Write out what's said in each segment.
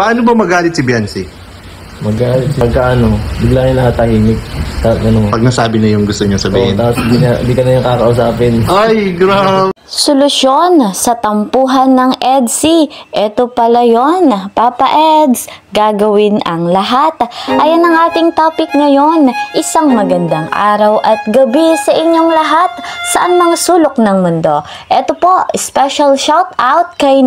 Paano ba magalit si Beyonce? Magalit. Pagka bigla yung nakatahimik. Pag nasabi na yung gusto niya sabihin. Tapos di ka na yung kakausapin. Ay, grabe. Solusyon sa tampuhan ng EDSI. Ito pala yon, Papa Eds. Gagawin ang lahat. Ayan ang ating topic ngayon. Isang magandang araw at gabi sa inyong lahat. Saan mang sulok ng mundo. Ito po, special shout out kay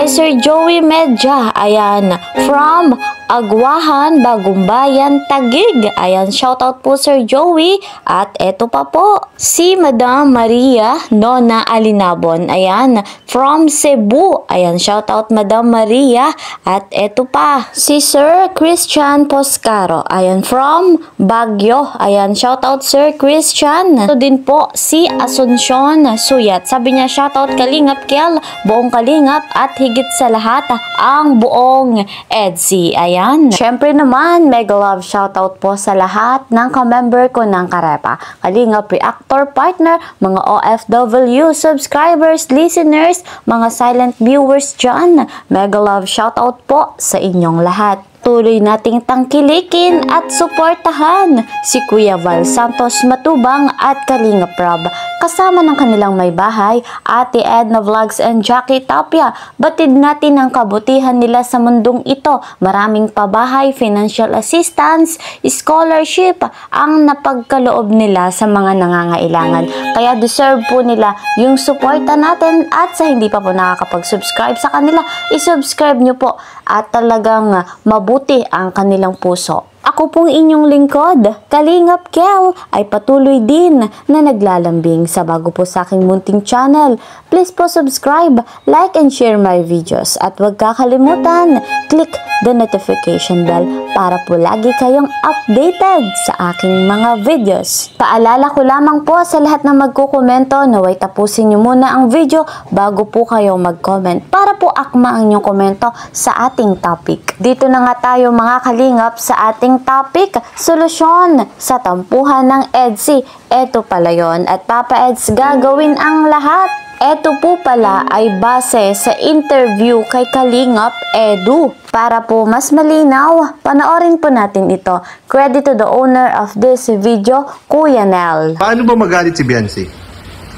Sir Joey Medja. Ayan, from Agwahan, Bagumbayan, Taguig. Ayan, shoutout po Sir Joey. At eto pa po, si Madam Maria Nona Alinabon. Ayan, from Cebu. Ayan, shoutout Madam Maria. At eto pa, si Sir Christian Poscaro. Ayan, from Baguio. Ayan, shoutout Sir Christian. Ito din po, si Asuncion Suyat. Sabi niya, shoutout Kalingap Kel, buong Kalingap, at higit sa lahat, ang buong EDSI. Ayan. Siyempre naman, mega love shoutout po sa lahat ng ka-member ko ng Karepa, Kalingap Reactor Partner, mga OFW, subscribers, listeners, mga silent viewers dyan. Mega love shoutout po sa inyong lahat. Tuloy nating tangkilikin at suportahan si Kuya Val Santos Matubang at Kalingap Rob. Kasama ng kanilang may bahay, Ate Edna Vlogs and Jackie Tapia. Batid natin ang kabutihan nila sa mundong ito. Maraming pabahay, financial assistance, scholarship ang napagkaloob nila sa mga nangangailangan. Kaya deserve po nila yung suporta natin, at sa hindi pa po nakakapag-subscribe sa kanila, isubscribe nyo po at talagang mabuti ang kanilang puso. Ako pong inyong lingkod, Kalingap Kel, ay patuloy din na naglalambing sa bago po sa aking munting channel. Please po subscribe, like and share my videos, at huwag kakalimutan, click the notification bell para po lagi kayong updated sa aking mga videos. Paalala ko lamang po sa lahat ng magkukomento, naway tapusin nyo muna ang video bago po kayo mag-comment para po akma ang inyong komento sa ating topic. Dito na nga tayo mga kalingap sa ating topic, solusyon sa tampuhan ng EDSI. Eto pala yon, at Papa Eds gagawin ang lahat. Eto po pala ay base sa interview kay Kalingap Edu. Para po mas malinaw, panoorin po natin ito. Credit to the owner of this video, Kuya Nel. Paano ba magalit si Beyonce?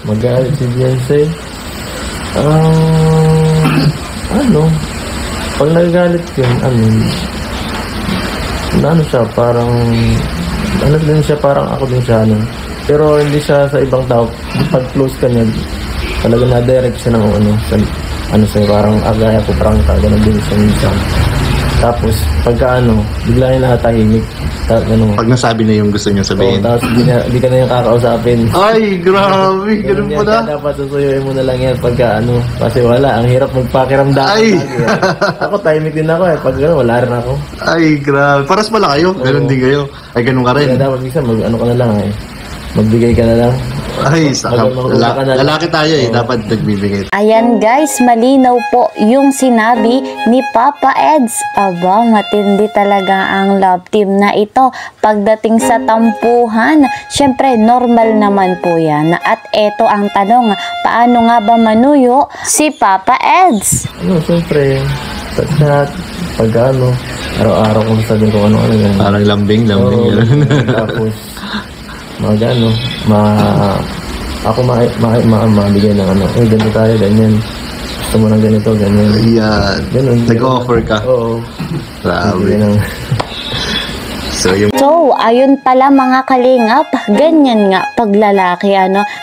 Magalit si Beyonce? Pag nagagalit yun, siya, parang ako din siya, pero hindi siya sa ibang tao. Pag close ka niya, talaga na-direct siya ng siya, parang agaya ko, prangka, ganun din siya minsan. Tapos, pagka bigla yung nakatahimik. Pag nasabi na yung gusto niya sabihin. Tapos di ka na yung kakausapin. Ay, grabe, ganun pala. Dapat susuyuin mo na lang yan pagka kasi wala, ang hirap magpakiramdam. Ay! Ako, tahimik din ako pag wala rin ako. Ay, grabe. Paras pala kayo, ganun din kayo. Ay, ganun ka rin. Kaya dapat minsan, ka na lang magbigay ka na lang. Ay, lalaki tayo dapat nagbibigay. Ayan guys, malinaw po yung sinabi ni Papa Eds. Aba, matindi talaga ang love team na ito. Pagdating sa tampuhan, syempre normal naman po yan. At eto ang tanong, paano nga ba manuyo si Papa Eds? Syempre, pag araw-araw kung sabihin ko ano yan. Parang lambing. Tapos, ako mabigay ng ganito tayo, ganyan. Gusto mo ng ganito, ganyan. Yan. Nag-offer ka. Oo. Grabe. So, ayun pala mga kalingap, ganyan nga paglalaki,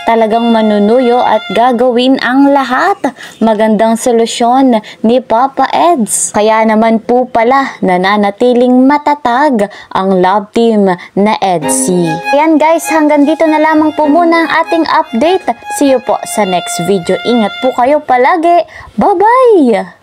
talagang manunuyo at gagawin ang lahat. Magandang solusyon ni Papa Eds. Kaya naman po pala, nananatiling matatag ang love team na EDSI. Ayan guys, hanggang dito na lamang po muna ang ating update. See you po sa next video. Ingat po kayo palagi. Bye-bye!